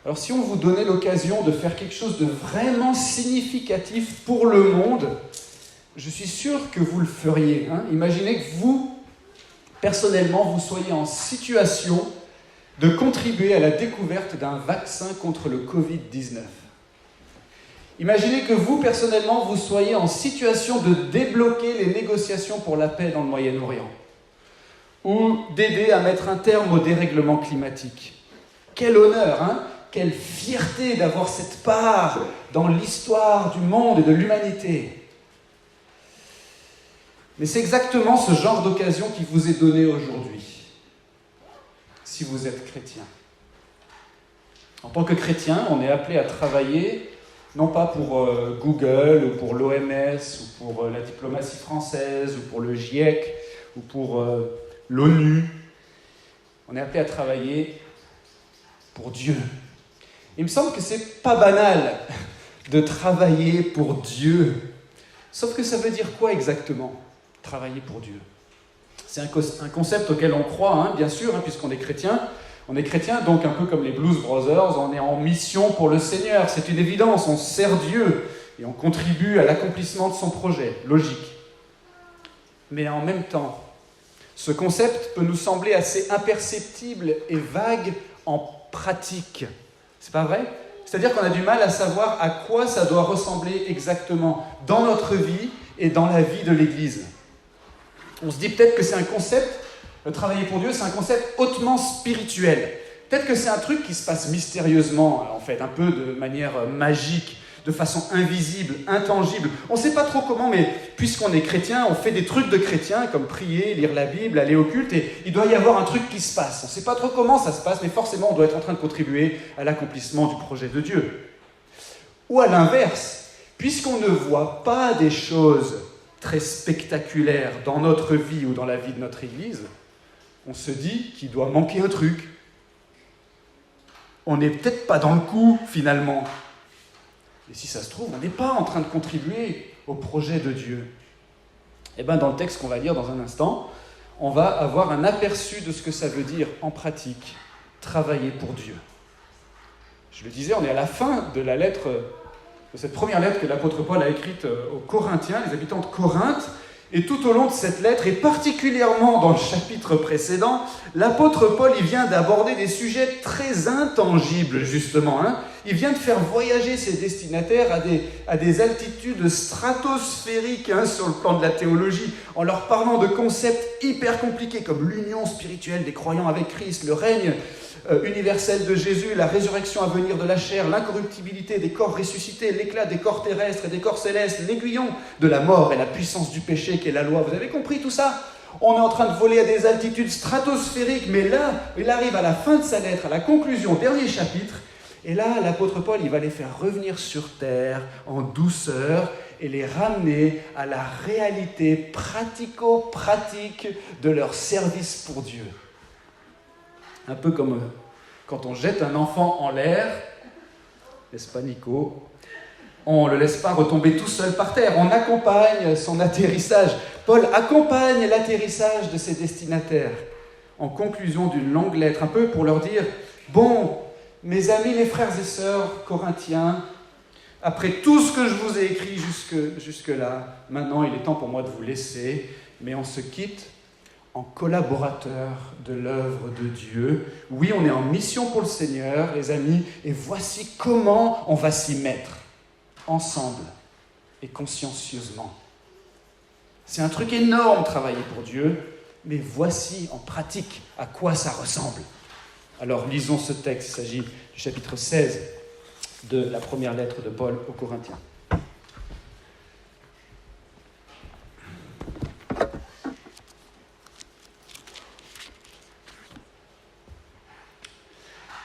Alors si on vous donnait l'occasion de faire quelque chose de vraiment significatif pour le monde, je suis sûr que vous le feriez. Imaginez que vous, personnellement, vous soyez en situation de contribuer à la découverte d'un vaccin contre le Covid-19. Imaginez que vous, personnellement, vous soyez en situation de débloquer les négociations pour la paix dans le Moyen-Orient, ou d'aider à mettre un terme au dérèglement climatique. Quel honneur, Quelle fierté d'avoir cette part dans l'histoire du monde et de l'humanité. Mais c'est exactement ce genre d'occasion qui vous est donné aujourd'hui, si vous êtes chrétien. En tant que chrétien, on est appelé à travailler, non pas pour Google, ou pour l'OMS, ou pour la diplomatie française, ou pour le GIEC, ou pour l'ONU. On est appelé à travailler pour Dieu. Il me semble que c'est pas banal de travailler pour Dieu. Sauf que ça veut dire quoi exactement, travailler pour Dieu? C'est un concept auquel on croit, bien sûr, puisqu'on est chrétien. On est chrétien, donc un peu comme les Blues Brothers, on est en mission pour le Seigneur. C'est une évidence, on sert Dieu et on contribue à l'accomplissement de son projet. Logique. Mais en même temps, ce concept peut nous sembler assez imperceptible et vague en pratique. C'est pas vrai? C'est-à-dire qu'on a du mal à savoir à quoi ça doit ressembler exactement dans notre vie et dans la vie de l'Église. On se dit peut-être que c'est un concept, travailler pour Dieu, c'est un concept hautement spirituel. Peut-être que c'est un truc qui se passe mystérieusement, en fait, un peu de manière magique, de façon invisible, intangible. On ne sait pas trop comment, mais puisqu'on est chrétien, on fait des trucs de chrétien, comme prier, lire la Bible, aller au culte, et il doit y avoir un truc qui se passe. On ne sait pas trop comment ça se passe, mais forcément, on doit être en train de contribuer à l'accomplissement du projet de Dieu. Ou à l'inverse, puisqu'on ne voit pas des choses très spectaculaires dans notre vie ou dans la vie de notre Église, on se dit qu'il doit manquer un truc. On n'est peut-être pas dans le coup, finalement. Et si ça se trouve, on n'est pas en train de contribuer au projet de Dieu. Eh bien, dans le texte qu'on va lire dans un instant, on va avoir un aperçu de ce que ça veut dire en pratique, travailler pour Dieu. Je le disais, on est à la fin de la lettre, de cette première lettre que l'apôtre Paul a écrite aux Corinthiens, les habitants de Corinthe. Et tout au long de cette lettre, et particulièrement dans le chapitre précédent, l'apôtre Paul il vient d'aborder des sujets très intangibles, justement. Il vient de faire voyager ses destinataires à des altitudes stratosphériques sur le plan de la théologie, en leur parlant de concepts hyper compliqués comme l'union spirituelle des croyants avec Christ, le règne universel de Jésus, la résurrection à venir de la chair, l'incorruptibilité des corps ressuscités, l'éclat des corps terrestres et des corps célestes, l'aiguillon de la mort et la puissance du péché qu'est la loi. Vous avez compris tout ça? On est en train de voler à des altitudes stratosphériques, mais là, il arrive à la fin de sa lettre, à la conclusion, dernier chapitre, et là, l'apôtre Paul, il va les faire revenir sur terre en douceur et les ramener à la réalité pratico-pratique de leur service pour Dieu. Un peu comme quand on jette un enfant en l'air, n'est-ce pas Nico? On ne le laisse pas retomber tout seul par terre, on accompagne son atterrissage. Paul accompagne l'atterrissage de ses destinataires en conclusion d'une longue lettre, un peu pour leur dire « Bon, mes amis, les frères et sœurs corinthiens, après tout ce que je vous ai écrit jusque-là, maintenant il est temps pour moi de vous laisser, mais on se quitte en collaborateur de l'œuvre de Dieu. Oui, on est en mission pour le Seigneur, les amis, et voici comment on va s'y mettre, ensemble et consciencieusement. C'est un truc énorme, travailler pour Dieu, mais voici en pratique à quoi ça ressemble. Alors, lisons ce texte, il s'agit du chapitre 16 de la première lettre de Paul aux Corinthiens.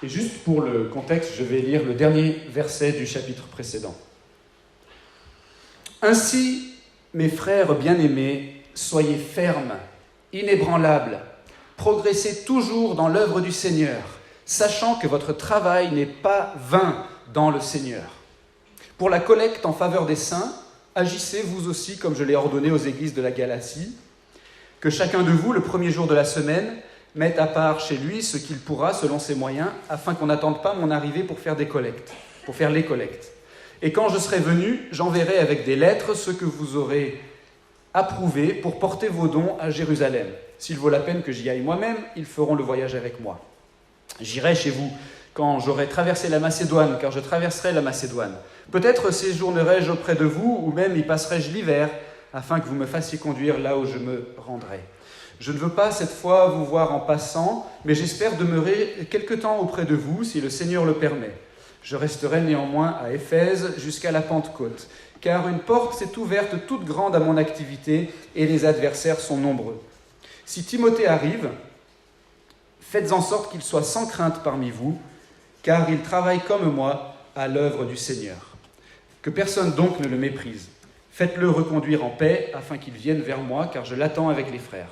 Et juste pour le contexte, je vais lire le dernier verset du chapitre précédent. « Ainsi, mes frères bien-aimés, soyez fermes, inébranlables, progressez toujours dans l'œuvre du Seigneur, sachant que votre travail n'est pas vain dans le Seigneur. Pour la collecte en faveur des saints, agissez vous aussi comme je l'ai ordonné aux églises de la Galatie, que chacun de vous, le premier jour de la semaine, mette à part chez lui ce qu'il pourra selon ses moyens, afin qu'on n'attende pas mon arrivée pour faire les collectes. Et quand je serai venu, j'enverrai avec des lettres ce que vous aurez approuvé pour porter vos dons à Jérusalem. S'il vaut la peine que j'y aille moi-même, ils feront le voyage avec moi. J'irai chez vous quand j'aurai traversé la Macédoine, car je traverserai la Macédoine. Peut-être séjournerai-je auprès de vous, ou même y passerai-je l'hiver, afin que vous me fassiez conduire là où je me rendrai. Je ne veux pas cette fois vous voir en passant, mais j'espère demeurer quelque temps auprès de vous, si le Seigneur le permet. Je resterai néanmoins à Éphèse jusqu'à la Pentecôte, car une porte s'est ouverte toute grande à mon activité, et les adversaires sont nombreux. Si Timothée arrive, faites en sorte qu'il soit sans crainte parmi vous, car il travaille comme moi à l'œuvre du Seigneur. Que personne donc ne le méprise. Faites-le reconduire en paix, afin qu'il vienne vers moi, car je l'attends avec les frères.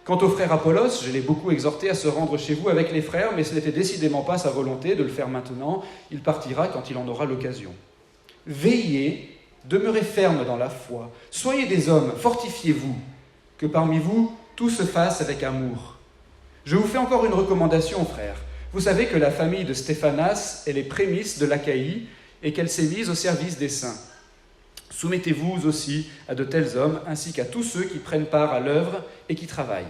Quant au frère Apollos, je l'ai beaucoup exhorté à se rendre chez vous avec les frères, mais ce n'était décidément pas sa volonté de le faire maintenant. Il partira quand il en aura l'occasion. Veillez, demeurez fermes dans la foi. Soyez des hommes, fortifiez-vous, que parmi vous, tout se fasse avec amour. Je vous fais encore une recommandation, frères. Vous savez que la famille de Stéphanas est les prémices de l'Achaïe et qu'elle s'est mise au service des saints. Soumettez-vous aussi à de tels hommes, ainsi qu'à tous ceux qui prennent part à l'œuvre et qui travaillent.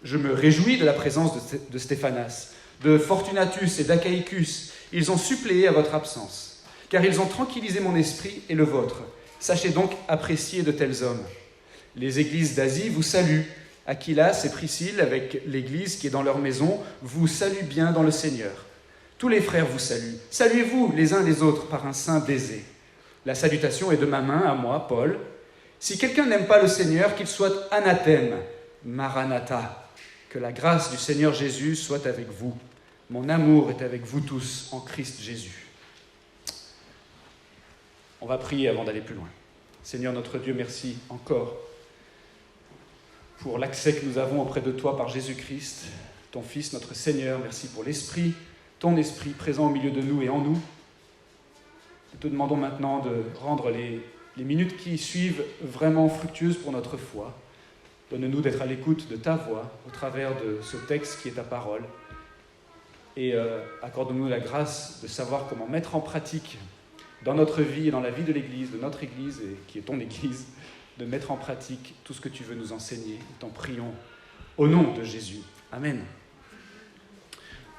Je me réjouis de la présence de Stéphanas, de Fortunatus et d'Achaïcus. Ils ont suppléé à votre absence, car ils ont tranquillisé mon esprit et le vôtre. Sachez donc apprécier de tels hommes. Les églises d'Asie vous saluent. Aquilas et Priscille, avec l'église qui est dans leur maison, vous saluent bien dans le Seigneur. Tous les frères vous saluent. Saluez-vous les uns les autres par un saint baiser. La salutation est de ma main à moi, Paul. Si quelqu'un n'aime pas le Seigneur, qu'il soit anathème. Maranatha. Que la grâce du Seigneur Jésus soit avec vous. Mon amour est avec vous tous en Christ Jésus. On va prier avant d'aller plus loin. Seigneur notre Dieu, merci encore pour l'accès que nous avons auprès de toi par Jésus-Christ, ton Fils, notre Seigneur. Merci pour l'Esprit, ton Esprit présent au milieu de nous et en nous. Nous te demandons maintenant de rendre les minutes qui suivent vraiment fructueuses pour notre foi. Donne-nous d'être à l'écoute de ta voix au travers de ce texte qui est ta parole. Et accorde-nous la grâce de savoir comment mettre en pratique dans notre vie et dans la vie de l'Église, de notre Église, et qui est ton Église, de mettre en pratique tout ce que tu veux nous enseigner. Nous t'en prions au nom de Jésus. Amen.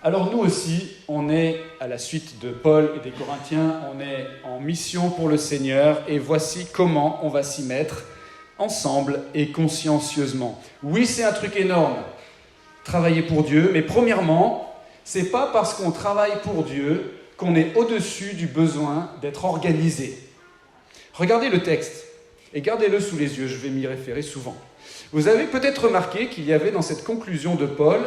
Alors nous aussi, on est à la suite de Paul et des Corinthiens, on est en mission pour le Seigneur, et voici comment on va s'y mettre ensemble et consciencieusement. Oui, c'est un truc énorme, travailler pour Dieu, mais premièrement, c'est pas parce qu'on travaille pour Dieu qu'on est au-dessus du besoin d'être organisé. Regardez le texte et gardez-le sous les yeux, je vais m'y référer souvent. Vous avez peut-être remarqué qu'il y avait dans cette conclusion de Paul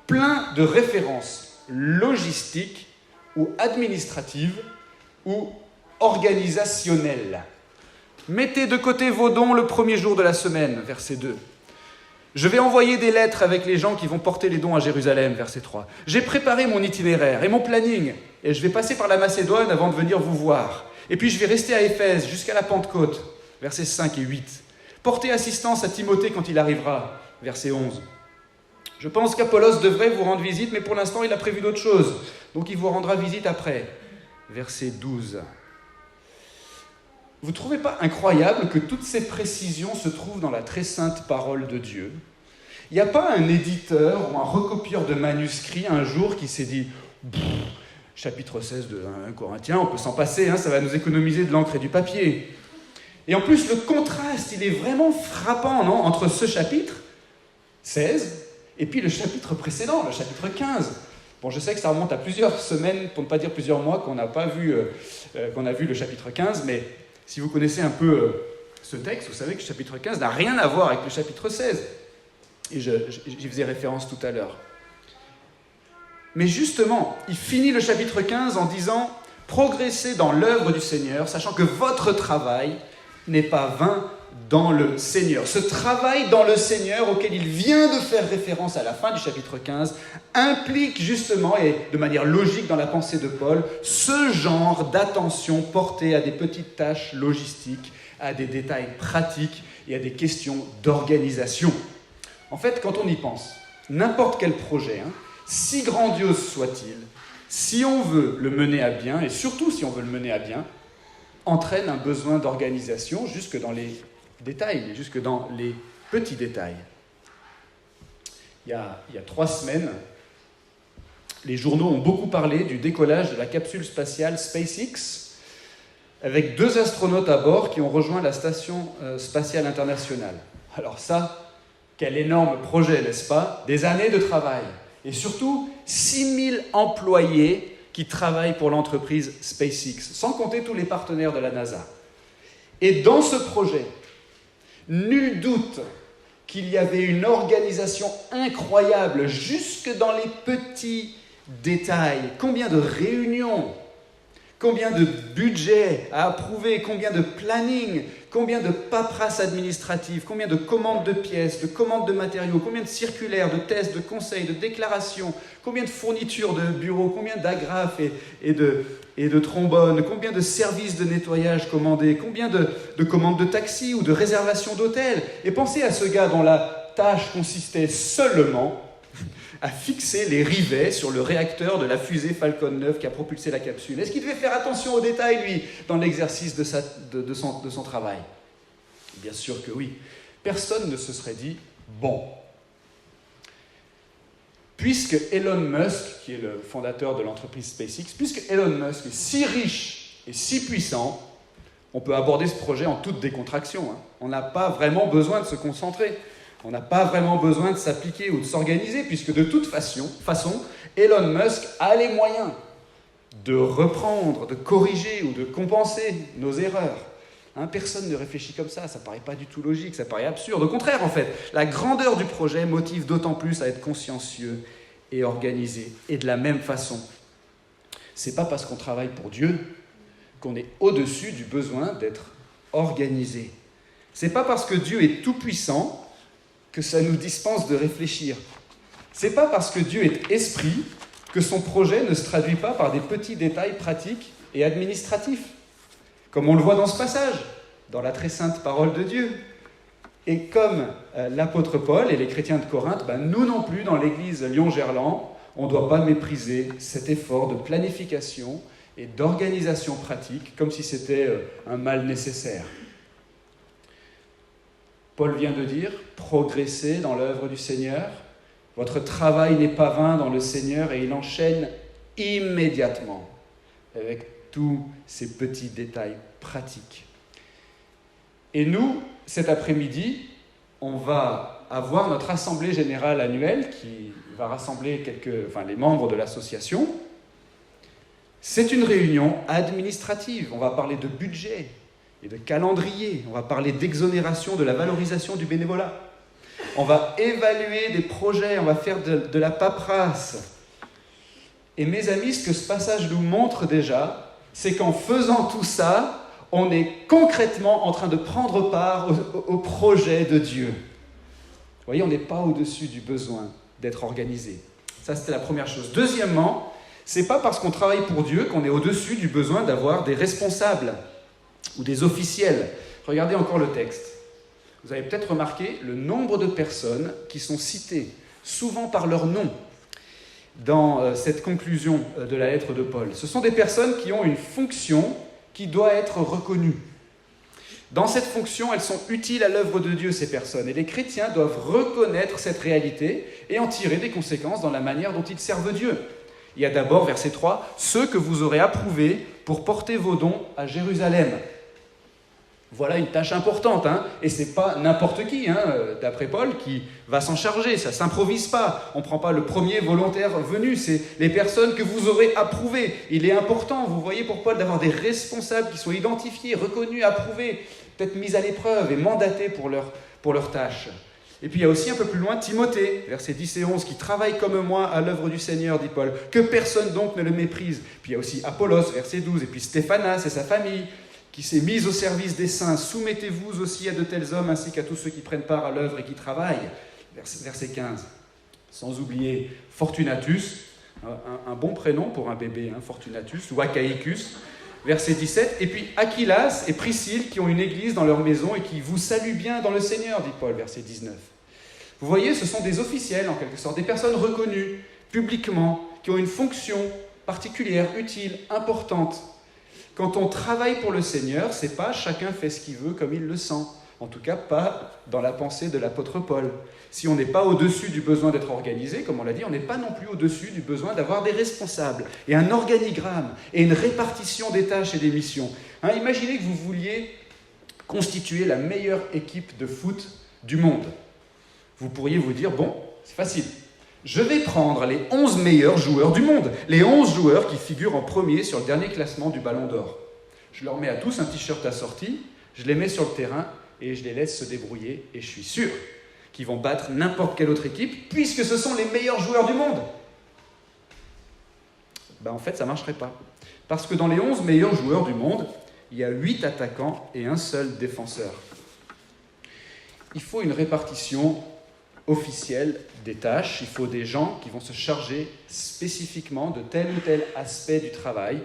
plein de références logistiques ou administratives ou organisationnelles. Mettez de côté vos dons le premier jour de la semaine, verset 2. Je vais envoyer des lettres avec les gens qui vont porter les dons à Jérusalem, verset 3. J'ai préparé mon itinéraire et mon planning, et je vais passer par la Macédoine avant de venir vous voir. Et puis je vais rester à Éphèse jusqu'à la Pentecôte, versets 5 et 8. Portez assistance à Timothée quand il arrivera, verset 11. Je pense qu'Apollos devrait vous rendre visite, mais pour l'instant, il a prévu d'autres choses. Donc, il vous rendra visite après. Verset 12. Vous ne trouvez pas incroyable que toutes ces précisions se trouvent dans la très sainte parole de Dieu ? Il n'y a pas un éditeur ou un recopieur de manuscrits un jour qui s'est dit « Chapitre 16 de 1 Corinthiens, on peut s'en passer, ça va nous économiser de l'encre et du papier. » Et en plus, le contraste, il est vraiment frappant, non ? Entre ce chapitre 16 et puis le chapitre précédent, le chapitre 15. Bon, je sais que ça remonte à plusieurs semaines, pour ne pas dire plusieurs mois, qu'on a vu le chapitre 15, mais si vous connaissez un peu ce texte, vous savez que le chapitre 15 n'a rien à voir avec le chapitre 16. Et j'y faisais référence tout à l'heure. Mais justement, il finit le chapitre 15 en disant « Progressez dans l'œuvre du Seigneur, sachant que votre travail n'est pas vain dans le Seigneur. » Ce travail dans le Seigneur auquel il vient de faire référence à la fin du chapitre 15 implique justement, et de manière logique dans la pensée de Paul, ce genre d'attention portée à des petites tâches logistiques, à des détails pratiques et à des questions d'organisation. En fait, quand on y pense, n'importe quel projet, si grandiose soit-il, si on veut le mener à bien, et surtout si on veut le mener à bien, entraîne un besoin d'organisation jusque dans les détails, jusque dans les petits détails. Il y a 3 semaines, les journaux ont beaucoup parlé du décollage de la capsule spatiale SpaceX, avec 2 astronautes à bord qui ont rejoint la Station spatiale internationale. Alors ça, quel énorme projet, n'est-ce pas? Des années de travail. Et surtout, 6000 employés qui travaillent pour l'entreprise SpaceX, sans compter tous les partenaires de la NASA. Et dans ce projet, nul doute qu'il y avait une organisation incroyable, jusque dans les petits détails. Combien de réunions, combien de budgets à approuver, combien de planning, combien de paperasse administrative, combien de commandes de pièces, de commandes de matériaux, combien de circulaires, de tests, de conseils, de déclarations, combien de fournitures de bureaux, combien d'agrafes et de trombones, combien de services de nettoyage commandés, combien de commandes de taxis ou de réservations d'hôtels. Et pensez à ce gars dont la tâche consistait seulement à fixer les rivets sur le réacteur de la fusée Falcon 9 qui a propulsé la capsule. Est-ce qu'il devait faire attention aux détails, lui, dans l'exercice de son travail? Bien sûr que oui. Personne ne se serait dit « bon ». Puisque Elon Musk, qui est le fondateur de l'entreprise SpaceX, puisque Elon Musk est si riche et si puissant, on peut aborder ce projet en toute décontraction. On n'a pas vraiment besoin de se concentrer. On n'a pas vraiment besoin de s'appliquer ou de s'organiser, puisque de toute façon, Elon Musk a les moyens de reprendre, de corriger ou de compenser nos erreurs. Personne ne réfléchit comme ça paraît pas du tout logique, ça paraît absurde. Au contraire, en fait, la grandeur du projet motive d'autant plus à être consciencieux et organisé. Et de la même façon, c'est pas parce qu'on travaille pour Dieu qu'on est au-dessus du besoin d'être organisé. C'est pas parce que Dieu est tout-puissant que ça nous dispense de réfléchir. C'est pas parce que Dieu est esprit que son projet ne se traduit pas par des petits détails pratiques et administratifs, comme on le voit dans ce passage, dans la très sainte parole de Dieu. Et comme l'apôtre Paul et les chrétiens de Corinthe, nous non plus, dans l'église Lyon-Gerland, on ne doit pas mépriser cet effort de planification et d'organisation pratique, comme si c'était un mal nécessaire. Paul vient de dire « Progressez dans l'œuvre du Seigneur. Votre travail n'est pas vain dans le Seigneur. » Et il enchaîne immédiatement avec tous ces petits détails pratiques. Et nous, cet après-midi, on va avoir notre assemblée générale annuelle qui va rassembler les membres de l'association. C'est une réunion administrative. On va parler de budget et de calendrier. On va parler d'exonération, de la valorisation du bénévolat. On va évaluer des projets, on va faire de la paperasse. Et mes amis, ce que ce passage nous montre déjà, c'est qu'en faisant tout ça, on est concrètement en train de prendre part au projet de Dieu. Vous voyez, on n'est pas au-dessus du besoin d'être organisé. Ça, c'était la première chose. Deuxièmement, c'est pas parce qu'on travaille pour Dieu qu'on est au-dessus du besoin d'avoir des responsables ou des officiels. Regardez encore le texte. Vous avez peut-être remarqué le nombre de personnes qui sont citées, souvent par leur nom, dans cette conclusion de la lettre de Paul. Ce sont des personnes qui ont une fonction qui doit être reconnue. Dans cette fonction, elles sont utiles à l'œuvre de Dieu, ces personnes. Et les chrétiens doivent reconnaître cette réalité et en tirer des conséquences dans la manière dont ils servent Dieu. Il y a d'abord, verset 3, « Ceux que vous aurez approuvés pour porter vos dons à Jérusalem ». Voilà une tâche importante, et c'est pas n'importe qui, d'après Paul, qui va s'en charger, ça s'improvise pas. On prend pas le premier volontaire venu, c'est les personnes que vous aurez approuvées. Il est important, vous voyez, pour Paul, d'avoir des responsables qui sont identifiés, reconnus, approuvés, peut-être mis à l'épreuve et mandatés pour leur tâche. Et puis il y a aussi un peu plus loin Timothée, versets 10 et 11, qui travaille comme moi à l'œuvre du Seigneur, dit Paul, que personne donc ne le méprise. Puis il y a aussi Apollos, verset 12, et puis Stéphanas et sa famille, qui s'est mise au service des saints. Soumettez-vous aussi à de tels hommes, ainsi qu'à tous ceux qui prennent part à l'œuvre et qui travaillent. Verset 15. Sans oublier Fortunatus, un bon prénom pour un bébé, Fortunatus, ou Achaïcus, verset 17. Et puis Aquilas et Priscille, qui ont une église dans leur maison et qui vous saluent bien dans le Seigneur, dit Paul, verset 19. Vous voyez, ce sont des officiels en quelque sorte, des personnes reconnues publiquement, qui ont une fonction particulière, utile, importante. Quand on travaille pour le Seigneur, c'est pas chacun fait ce qu'il veut comme il le sent. En tout cas, pas dans la pensée de l'apôtre Paul. Si on n'est pas au-dessus du besoin d'être organisé, comme on l'a dit, on n'est pas non plus au-dessus du besoin d'avoir des responsables, et un organigramme, et une répartition des tâches et des missions. Imaginez que vous vouliez constituer la meilleure équipe de foot du monde. Vous pourriez vous dire, bon, c'est facile. Je vais prendre les 11 meilleurs joueurs du monde, les 11 joueurs qui figurent en premier sur le dernier classement du Ballon d'Or. Je leur mets à tous un t-shirt assorti, je les mets sur le terrain et je les laisse se débrouiller. Et je suis sûr qu'ils vont battre n'importe quelle autre équipe, puisque ce sont les meilleurs joueurs du monde. En fait, ça ne marcherait pas. Parce que dans les 11 meilleurs joueurs du monde, il y a 8 attaquants et un seul défenseur. Il faut une répartition officielle des tâches, il faut des gens qui vont se charger spécifiquement de tel ou tel aspect du travail,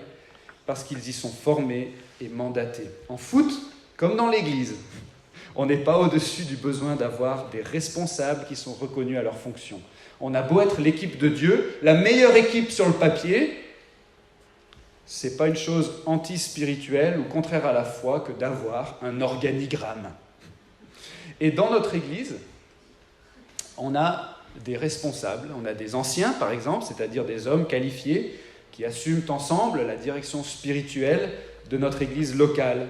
parce qu'ils y sont formés et mandatés. En foot, comme dans l'Église, on n'est pas au-dessus du besoin d'avoir des responsables qui sont reconnus à leur fonction. On a beau être l'équipe de Dieu, la meilleure équipe sur le papier, ce n'est pas une chose anti-spirituelle ou contraire à la foi que d'avoir un organigramme. Et dans notre Église, on a des responsables, on a des anciens par exemple, c'est-à-dire des hommes qualifiés qui assument ensemble la direction spirituelle de notre Église locale.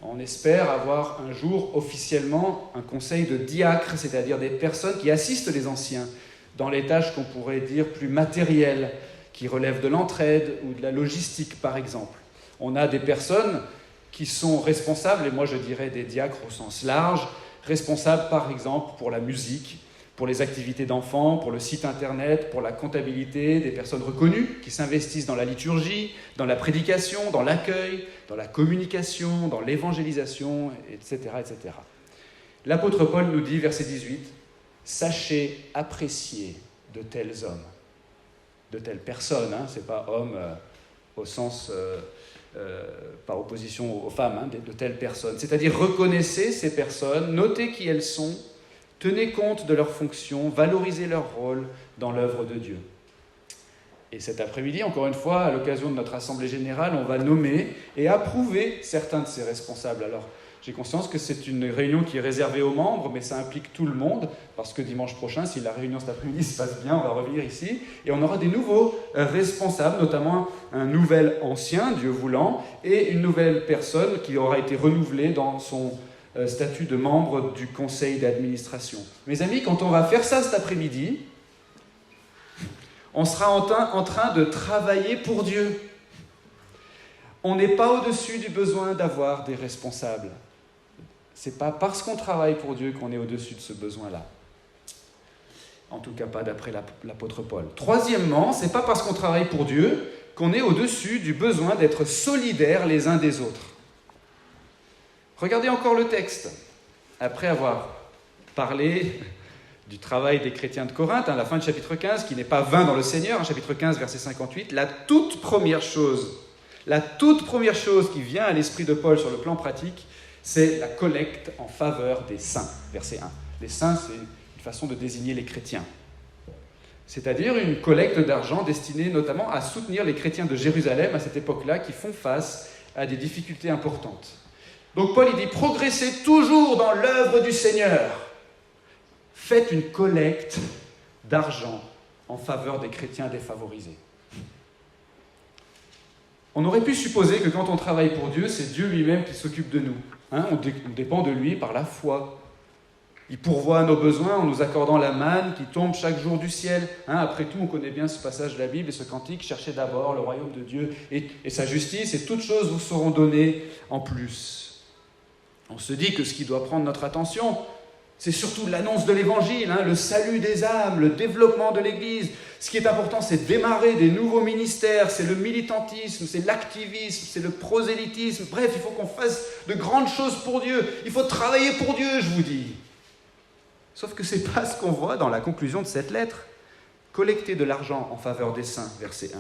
On espère avoir un jour officiellement un conseil de diacres, c'est-à-dire des personnes qui assistent les anciens dans les tâches qu'on pourrait dire plus matérielles, qui relèvent de l'entraide ou de la logistique par exemple. On a des personnes qui sont responsables, et moi je dirais des diacres au sens large, responsables par exemple pour la musique, pour les activités d'enfants, pour le site internet, pour la comptabilité, des personnes reconnues qui s'investissent dans la liturgie, dans la prédication, dans l'accueil, dans la communication, dans l'évangélisation, etc., etc. L'apôtre Paul nous dit, verset 18, « Sachez apprécier de tels hommes », de telles personnes, ce n'est pas homme au sens, par opposition aux femmes, de telles personnes. C'est-à-dire reconnaissez ces personnes, notez qui elles sont, tenez compte de leurs fonctions, valorisez leur rôle dans l'œuvre de Dieu. Et cet après-midi, encore une fois, à l'occasion de notre Assemblée Générale, on va nommer et approuver certains de ces responsables. Alors, j'ai conscience que c'est une réunion qui est réservée aux membres, mais ça implique tout le monde, parce que dimanche prochain, si la réunion cet après-midi se passe bien, on va revenir ici, et on aura des nouveaux responsables, notamment un nouvel ancien, Dieu voulant, et une nouvelle personne qui aura été renouvelée dans son statut de membre du conseil d'administration. Mes amis, quand on va faire ça cet après-midi, on sera en train de travailler pour Dieu. On n'est pas au-dessus du besoin d'avoir des responsables. C'est pas parce qu'on travaille pour Dieu qu'on est au-dessus de ce besoin-là. En tout cas, pas d'après l'apôtre Paul. Troisièmement, c'est pas parce qu'on travaille pour Dieu qu'on est au-dessus du besoin d'être solidaires les uns des autres. Regardez encore le texte. Après avoir parlé du travail des chrétiens de Corinthe, la fin du chapitre 15, qui n'est pas vain dans le Seigneur, chapitre 15, verset 58, la toute première chose qui vient à l'esprit de Paul sur le plan pratique, c'est la collecte en faveur des saints, verset 1. Les saints, c'est une façon de désigner les chrétiens. C'est-à-dire une collecte d'argent destinée notamment à soutenir les chrétiens de Jérusalem à cette époque-là qui font face à des difficultés importantes. Donc Paul, il dit, progressez toujours dans l'œuvre du Seigneur. Faites une collecte d'argent en faveur des chrétiens défavorisés. On aurait pu supposer que quand on travaille pour Dieu, c'est Dieu lui-même qui s'occupe de nous. On dépend de lui par la foi. Il pourvoit à nos besoins en nous accordant la manne qui tombe chaque jour du ciel. Après tout, on connaît bien ce passage de la Bible et ce cantique. Cherchez d'abord le royaume de Dieu et sa justice, et toutes choses vous seront données en plus. On se dit que ce qui doit prendre notre attention, c'est surtout l'annonce de l'Évangile, le salut des âmes, le développement de l'Église. Ce qui est important, c'est de démarrer des nouveaux ministères, c'est le militantisme, c'est l'activisme, c'est le prosélytisme. Bref, il faut qu'on fasse de grandes choses pour Dieu. Il faut travailler pour Dieu, je vous dis. Sauf que ce n'est pas ce qu'on voit dans la conclusion de cette lettre. Collectez de l'argent en faveur des saints, verset 1.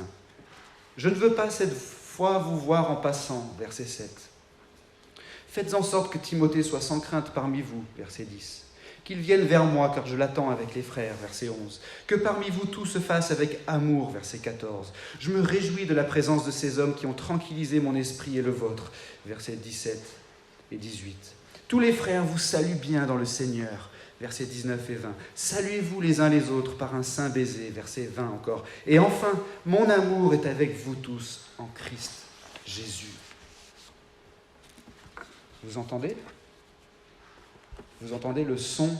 Je ne veux pas cette fois vous voir en passant, verset 7. Faites en sorte que Timothée soit sans crainte parmi vous, verset 10. Qu'ils viennent vers moi, car je l'attends avec les frères, verset 11. Que parmi vous tout se fasse avec amour, verset 14. Je me réjouis de la présence de ces hommes qui ont tranquillisé mon esprit et le vôtre, versets 17 et 18. Tous les frères vous saluent bien dans le Seigneur, versets 19 et 20. Saluez-vous les uns les autres par un saint baiser, verset 20 encore. Et enfin, mon amour est avec vous tous en Christ Jésus. Vous entendez ? Vous entendez le son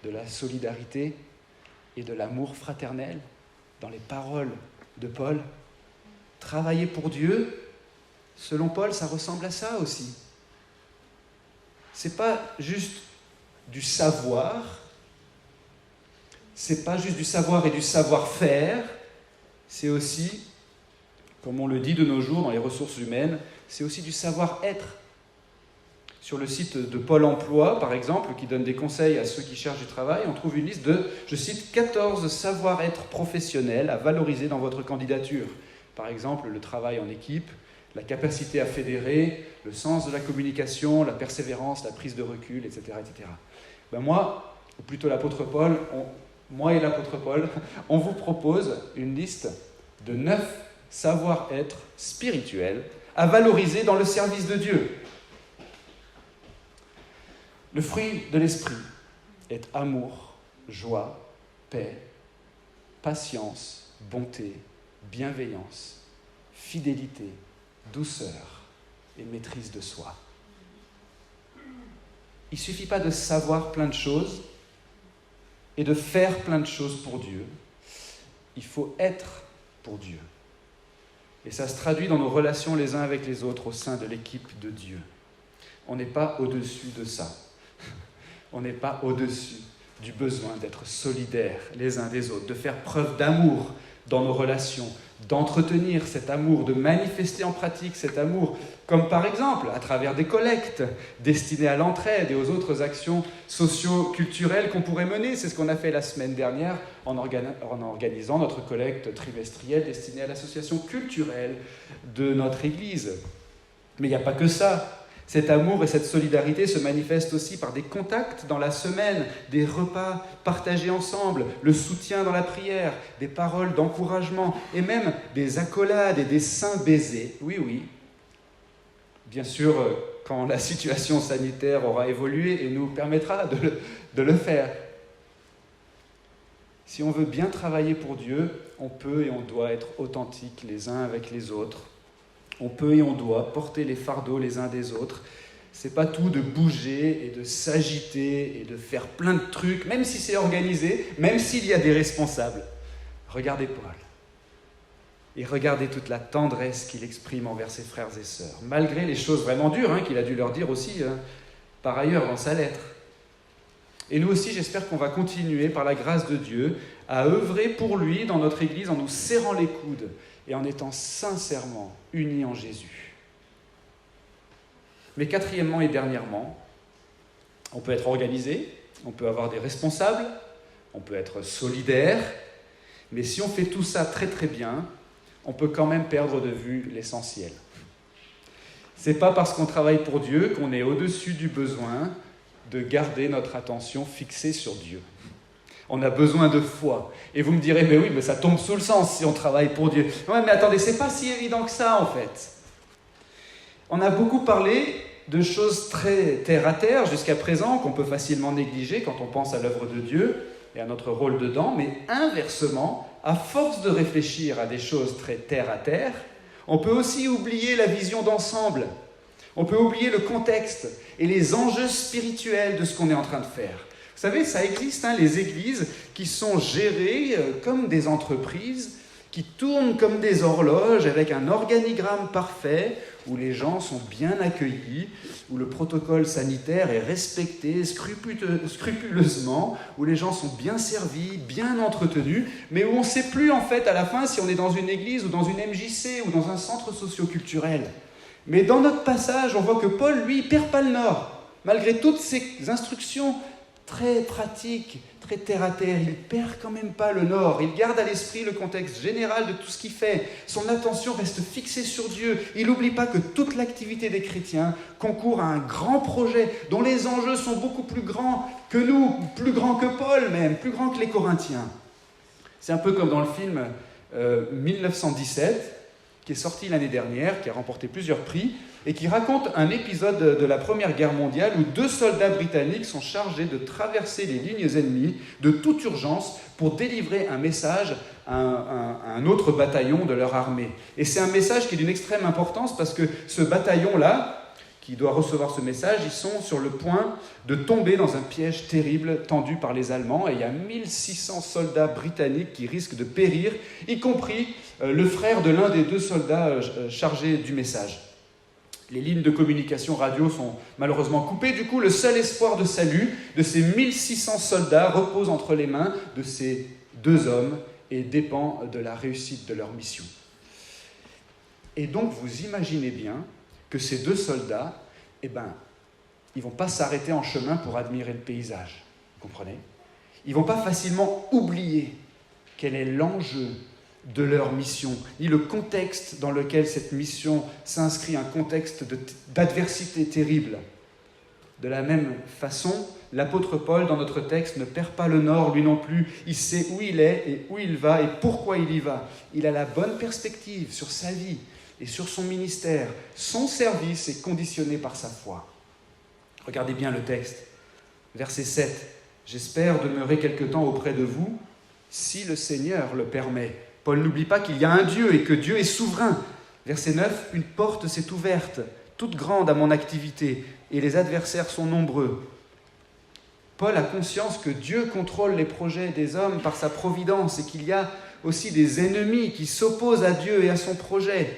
de la solidarité et de l'amour fraternel dans les paroles de Paul ? Travailler pour Dieu, selon Paul, ça ressemble à ça aussi. C'est pas juste du savoir, c'est pas juste du savoir et du savoir-faire, c'est aussi, comme on le dit de nos jours dans les ressources humaines, c'est aussi du savoir-être. Sur le site de Pôle emploi, par exemple, qui donne des conseils à ceux qui cherchent du travail, on trouve une liste de, je cite, 14 savoir-être professionnels à valoriser dans votre candidature. Par exemple, le travail en équipe, la capacité à fédérer, le sens de la communication, la persévérance, la prise de recul, etc. etc. Ben moi, ou plutôt l'apôtre Paul, moi et l'apôtre Paul, on vous propose une liste de 9 savoir-être spirituels à valoriser dans le service de Dieu. Le fruit de l'esprit est amour, joie, paix, patience, bonté, bienveillance, fidélité, douceur et maîtrise de soi. Il ne suffit pas de savoir plein de choses et de faire plein de choses pour Dieu. Il faut être pour Dieu. Et ça se traduit dans nos relations les uns avec les autres au sein de l'équipe de Dieu. On n'est pas au-dessus de ça. On n'est pas au-dessus du besoin d'être solidaires les uns des autres, de faire preuve d'amour dans nos relations, d'entretenir cet amour, de manifester en pratique cet amour, comme par exemple à travers des collectes destinées à l'entraide et aux autres actions socio-culturelles qu'on pourrait mener. C'est ce qu'on a fait la semaine dernière en organisant notre collecte trimestrielle destinée à l'association culturelle de notre Église. Mais il n'y a pas que ça. Cet amour et cette solidarité se manifestent aussi par des contacts dans la semaine, des repas partagés ensemble, le soutien dans la prière, des paroles d'encouragement et même des accolades et des saints baisers. Oui, oui. Bien sûr, quand la situation sanitaire aura évolué et nous permettra de le faire. Si on veut bien travailler pour Dieu, on peut et on doit être authentiques les uns avec les autres. On peut et on doit porter les fardeaux les uns des autres. C'est pas tout de bouger et de s'agiter et de faire plein de trucs, même si c'est organisé, même s'il y a des responsables. Regardez Paul. Et regardez toute la tendresse qu'il exprime envers ses frères et sœurs, malgré les choses vraiment dures qu'il a dû leur dire aussi, par ailleurs dans sa lettre. Et nous aussi, j'espère qu'on va continuer, par la grâce de Dieu, à œuvrer pour lui dans notre Église en nous serrant les coudes et en étant sincèrement unis en Jésus. Mais quatrièmement et dernièrement, on peut être organisé, on peut avoir des responsables, on peut être solidaire, mais si on fait tout ça très très bien, on peut quand même perdre de vue l'essentiel. C'est pas parce qu'on travaille pour Dieu qu'on est au-dessus du besoin de garder notre attention fixée sur Dieu. On a besoin de foi. Et vous me direz, mais oui, mais ça tombe sous le sens si on travaille pour Dieu. Ouais, mais attendez, c'est pas si évident que ça, en fait. On a beaucoup parlé de choses très terre-à-terre jusqu'à présent, qu'on peut facilement négliger quand on pense à l'œuvre de Dieu et à notre rôle dedans, mais inversement, à force de réfléchir à des choses très terre-à-terre, on peut aussi oublier la vision d'ensemble. On peut oublier le contexte et les enjeux spirituels de ce qu'on est en train de faire. Vous savez, ça existe, les églises qui sont gérées comme des entreprises, qui tournent comme des horloges avec un organigramme parfait, où les gens sont bien accueillis, où le protocole sanitaire est respecté scrupuleusement, où les gens sont bien servis, bien entretenus, mais où on ne sait plus en fait à la fin si on est dans une église ou dans une MJC ou dans un centre socio-culturel. Mais dans notre passage, on voit que Paul, lui, ne perd pas le nord. Malgré toutes ces instructions très pratiques, très terre-à-terre, il ne perd quand même pas le nord. Il garde à l'esprit le contexte général de tout ce qu'il fait. Son attention reste fixée sur Dieu. Il n'oublie pas que toute l'activité des chrétiens concourt à un grand projet dont les enjeux sont beaucoup plus grands que nous, plus grand que Paul même, plus grand que les Corinthiens. C'est un peu comme dans le film 1917, qui est sorti l'année dernière, qui a remporté plusieurs prix, et qui raconte un épisode de la Première Guerre mondiale où 2 soldats britanniques sont chargés de traverser les lignes ennemies de toute urgence pour délivrer un message à un autre bataillon de leur armée. Et c'est un message qui est d'une extrême importance parce que ce bataillon-là, qui doit recevoir ce message, ils sont sur le point de tomber dans un piège terrible tendu par les Allemands. Et il y a 1600 soldats britanniques qui risquent de périr, y compris le frère de l'un des 2 soldats chargés du message. Les lignes de communication radio sont malheureusement coupées. Du coup, le seul espoir de salut de ces 1600 soldats repose entre les mains de ces 2 hommes et dépend de la réussite de leur mission. Et donc, vous imaginez bien que ces 2 soldats, ils ne vont pas s'arrêter en chemin pour admirer le paysage. Vous comprenez ? Ils ne vont pas facilement oublier quel est l'enjeu de leur mission, ni le contexte dans lequel cette mission s'inscrit, un contexte d'adversité terrible. De la même façon, l'apôtre Paul, dans notre texte, ne perd pas le nord, lui non plus. Il sait où il est et où il va et pourquoi il y va. Il a la bonne perspective sur sa vie et sur son ministère. Son service est conditionné par sa foi. Regardez bien le texte. Verset 7. « J'espère demeurer quelque temps auprès de vous, si le Seigneur le permet. » Paul n'oublie pas qu'il y a un Dieu et que Dieu est souverain. Verset 9, « Une porte s'est ouverte, toute grande à mon activité, et les adversaires sont nombreux. » Paul a conscience que Dieu contrôle les projets des hommes par sa providence et qu'il y a aussi des ennemis qui s'opposent à Dieu et à son projet,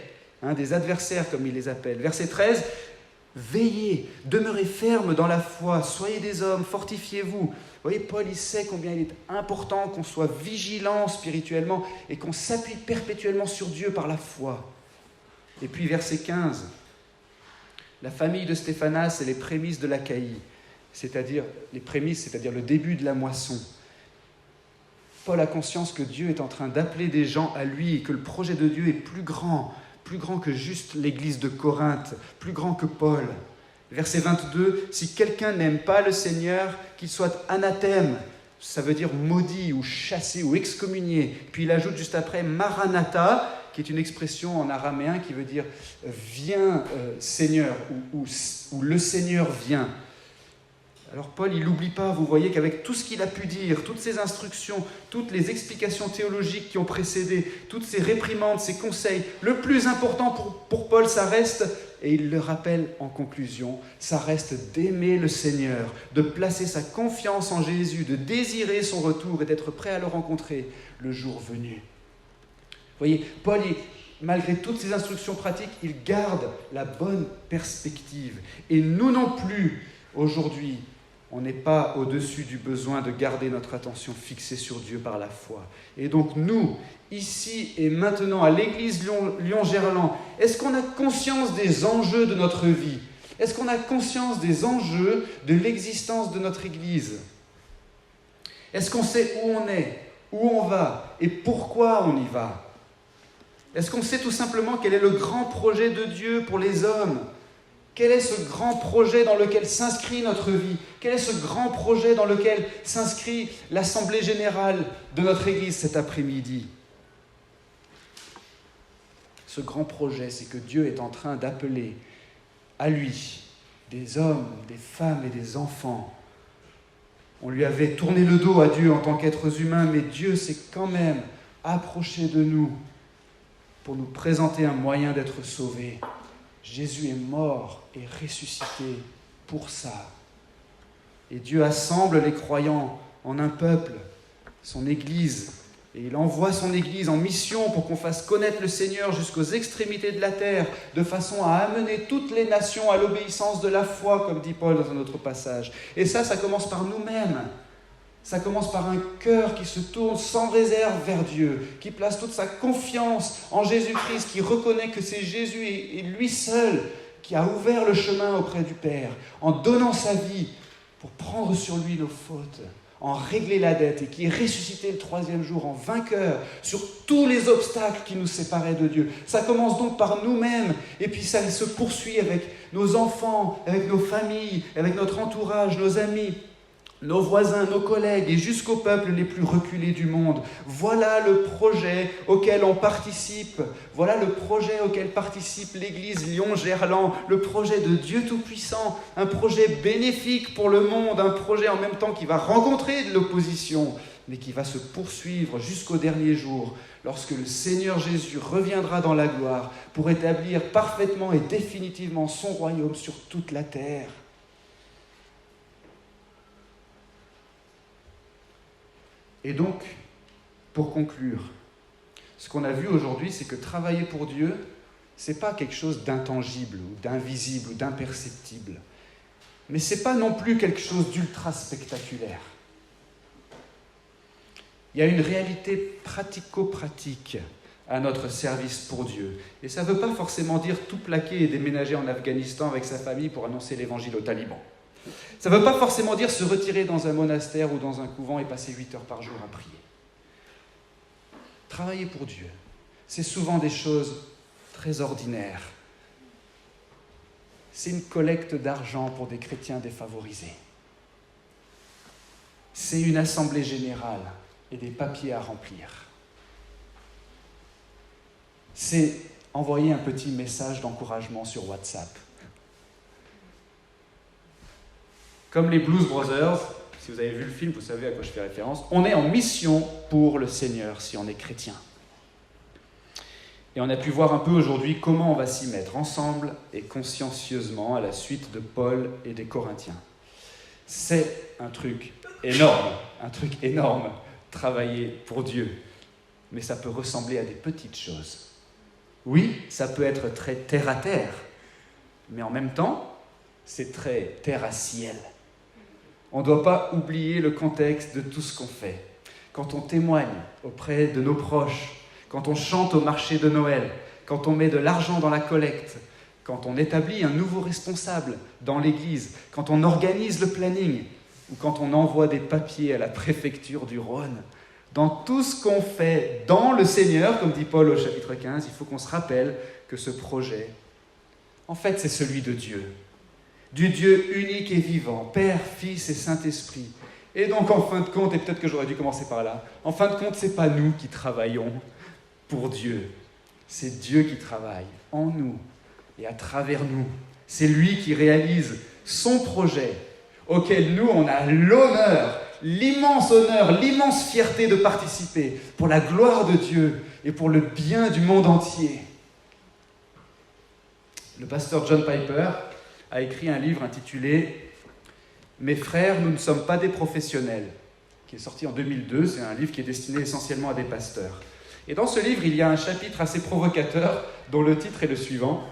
des adversaires comme il les appelle. Verset 13, « Veillez, demeurez fermes dans la foi, soyez des hommes, fortifiez-vous. » Vous voyez, Paul, il sait combien il est important qu'on soit vigilant spirituellement et qu'on s'appuie perpétuellement sur Dieu par la foi. Et puis, verset 15, « La famille de Stéphanas est les prémices de l'Achaïe, c'est-à-dire le début de la moisson. » Paul a conscience que Dieu est en train d'appeler des gens à lui et que le projet de Dieu est plus grand que juste l'église de Corinthe, plus grand que Paul. Verset 22, « Si quelqu'un n'aime pas le Seigneur, qu'il soit anathème. » Ça veut dire maudit ou chassé ou excommunié. Puis il ajoute juste après « Maranatha », qui est une expression en araméen qui veut dire « Viens, Seigneur » ou « Le Seigneur vient ». Alors Paul, il n'oublie pas, vous voyez, qu'avec tout ce qu'il a pu dire, toutes ces instructions, toutes les explications théologiques qui ont précédé, toutes ces réprimandes, ces conseils, le plus important pour Paul, ça reste, et il le rappelle en conclusion, ça reste d'aimer le Seigneur, de placer sa confiance en Jésus, de désirer son retour et d'être prêt à le rencontrer le jour venu. Vous voyez, Paul, malgré toutes ces instructions pratiques, il garde la bonne perspective. Et nous non plus, aujourd'hui, on n'est pas au-dessus du besoin de garder notre attention fixée sur Dieu par la foi. Et donc nous, ici et maintenant, à l'église Lyon-Gerland, est-ce qu'on a conscience des enjeux de notre vie ? Est-ce qu'on a conscience des enjeux de l'existence de notre église ? Est-ce qu'on sait où on est, où on va et pourquoi on y va ? Est-ce qu'on sait tout simplement quel est le grand projet de Dieu pour les hommes ? Quel est ce grand projet dans lequel s'inscrit notre vie ? Quel est ce grand projet dans lequel s'inscrit l'Assemblée générale de notre Église cet après-midi ? Ce grand projet, c'est que Dieu est en train d'appeler à lui des hommes, des femmes et des enfants. On lui avait tourné le dos à Dieu en tant qu'êtres humains, mais Dieu s'est quand même approché de nous pour nous présenter un moyen d'être sauvés. Jésus est mort et ressuscité pour ça. Et Dieu assemble les croyants en un peuple, son Église. Et il envoie son Église en mission pour qu'on fasse connaître le Seigneur jusqu'aux extrémités de la terre, de façon à amener toutes les nations à l'obéissance de la foi, comme dit Paul dans un autre passage. Et ça commence par nous-mêmes. Ça commence par un cœur qui se tourne sans réserve vers Dieu, qui place toute sa confiance en Jésus-Christ, qui reconnaît que c'est Jésus et lui seul qui a ouvert le chemin auprès du Père, en donnant sa vie pour prendre sur lui nos fautes, en régler la dette, et qui est ressuscité le 3e jour en vainqueur sur tous les obstacles qui nous séparaient de Dieu. Ça commence donc par nous-mêmes, et puis ça se poursuit avec nos enfants, avec nos familles, avec notre entourage, nos amis. nos voisins, nos collègues et jusqu'aux peuples les plus reculés du monde. Voilà le projet auquel on participe. Voilà le projet auquel participe l'Église Lyon-Gerland, le projet de Dieu Tout-Puissant, un projet bénéfique pour le monde, un projet en même temps qui va rencontrer de l'opposition, mais qui va se poursuivre jusqu'au dernier jour, lorsque le Seigneur Jésus reviendra dans la gloire pour établir parfaitement et définitivement son royaume sur toute la terre. Et donc, pour conclure, ce qu'on a vu aujourd'hui, c'est que travailler pour Dieu, ce n'est pas quelque chose d'intangible, ou d'invisible, ou d'imperceptible. Mais ce n'est pas non plus quelque chose d'ultra spectaculaire. Il y a une réalité pratico-pratique à notre service pour Dieu. Et ça ne veut pas forcément dire tout plaquer et déménager en Afghanistan avec sa famille pour annoncer l'évangile aux talibans. Ça ne veut pas forcément dire se retirer dans un monastère ou dans un couvent et passer 8 heures par jour à prier. Travailler pour Dieu, c'est souvent des choses très ordinaires. C'est une collecte d'argent pour des chrétiens défavorisés. C'est une assemblée générale et des papiers à remplir. C'est envoyer un petit message d'encouragement sur WhatsApp. Comme les Blues Brothers, si vous avez vu le film, vous savez à quoi je fais référence, on est en mission pour le Seigneur si on est chrétien. Et on a pu voir un peu aujourd'hui comment on va s'y mettre ensemble et consciencieusement à la suite de Paul et des Corinthiens. C'est un truc énorme, travailler pour Dieu. Mais ça peut ressembler à des petites choses. Oui, ça peut être très terre à terre, mais en même temps, c'est très terre à ciel. On ne doit pas oublier le contexte de tout ce qu'on fait. Quand on témoigne auprès de nos proches, quand on chante au marché de Noël, quand on met de l'argent dans la collecte, quand on établit un nouveau responsable dans l'Église, quand on organise le planning ou quand on envoie des papiers à la préfecture du Rhône, dans tout ce qu'on fait dans le Seigneur, comme dit Paul au chapitre 15, il faut qu'on se rappelle que ce projet, en fait, c'est celui de Dieu. Du Dieu unique et vivant, Père, Fils et Saint-Esprit. Et donc, en fin de compte, et peut-être que j'aurais dû commencer par là, en fin de compte, ce n'est pas nous qui travaillons pour Dieu. C'est Dieu qui travaille en nous et à travers nous. C'est lui qui réalise son projet, auquel nous, on a l'honneur, l'immense fierté de participer pour la gloire de Dieu et pour le bien du monde entier. Le pasteur John Piper a écrit un livre intitulé « Mes frères, nous ne sommes pas des professionnels », qui est sorti en 2002. C'est un livre qui est destiné essentiellement à des pasteurs. Et dans ce livre, il y a un chapitre assez provocateur dont le titre est le suivant.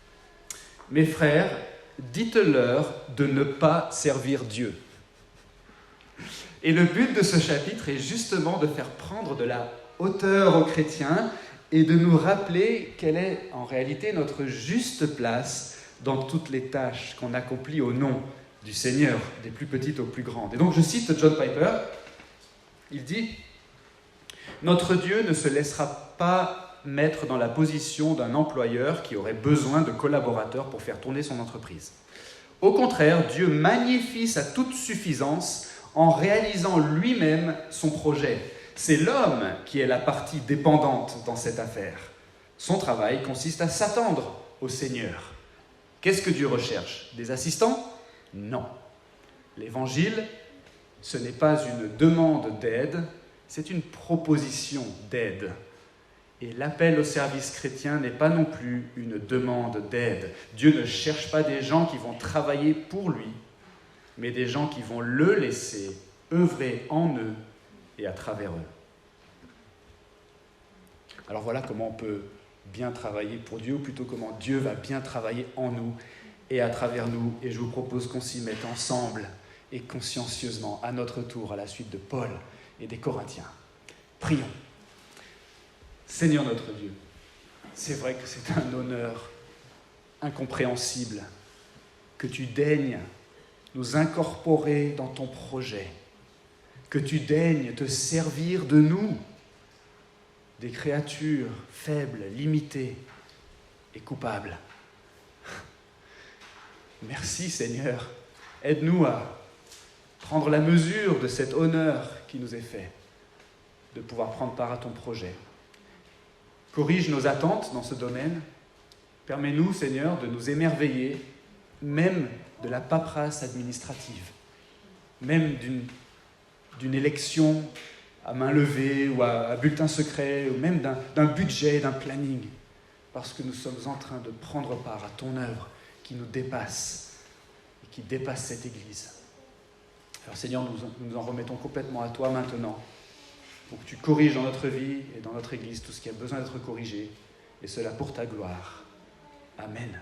« Mes frères, dites-leur de ne pas servir Dieu. » Et le but de ce chapitre est justement de faire prendre de la hauteur aux chrétiens et de nous rappeler quelle est en réalité notre juste place dans toutes les tâches qu'on accomplit au nom du Seigneur, des plus petites aux plus grandes. Et donc je cite John Piper, il dit « Notre Dieu ne se laissera pas mettre dans la position d'un employeur qui aurait besoin de collaborateurs pour faire tourner son entreprise. Au contraire, Dieu magnifie sa toute suffisance en réalisant lui-même son projet. C'est l'homme qui est la partie dépendante dans cette affaire. Son travail consiste à s'attendre au Seigneur. Qu'est-ce que Dieu recherche? Des assistants? Non. L'Évangile, ce n'est pas une demande d'aide, c'est une proposition d'aide. Et l'appel au service chrétien n'est pas non plus une demande d'aide. Dieu ne cherche pas des gens qui vont travailler pour lui, mais des gens qui vont le laisser œuvrer en eux et à travers eux. Alors voilà comment on peut bien travailler pour Dieu, ou plutôt comment Dieu va bien travailler en nous et à travers nous. Et je vous propose qu'on s'y mette ensemble et consciencieusement à notre tour à la suite de Paul et des Corinthiens. Prions. Seigneur notre Dieu, c'est vrai que c'est un honneur incompréhensible que tu daignes nous incorporer dans ton projet, que tu daignes te servir de nous, des créatures faibles, limitées et coupables. Merci Seigneur, aide-nous à prendre la mesure de cet honneur qui nous est fait, de pouvoir prendre part à ton projet. Corrige nos attentes dans ce domaine. Permets-nous, Seigneur, de nous émerveiller, même de la paperasse administrative, même d'une élection à main levée ou à bulletin secret, ou même d'un budget, d'un planning, parce que nous sommes en train de prendre part à ton œuvre qui nous dépasse et qui dépasse cette Église. Alors Seigneur, nous nous en remettons complètement à toi maintenant, pour que tu corriges dans notre vie et dans notre Église tout ce qui a besoin d'être corrigé, et cela pour ta gloire. Amen.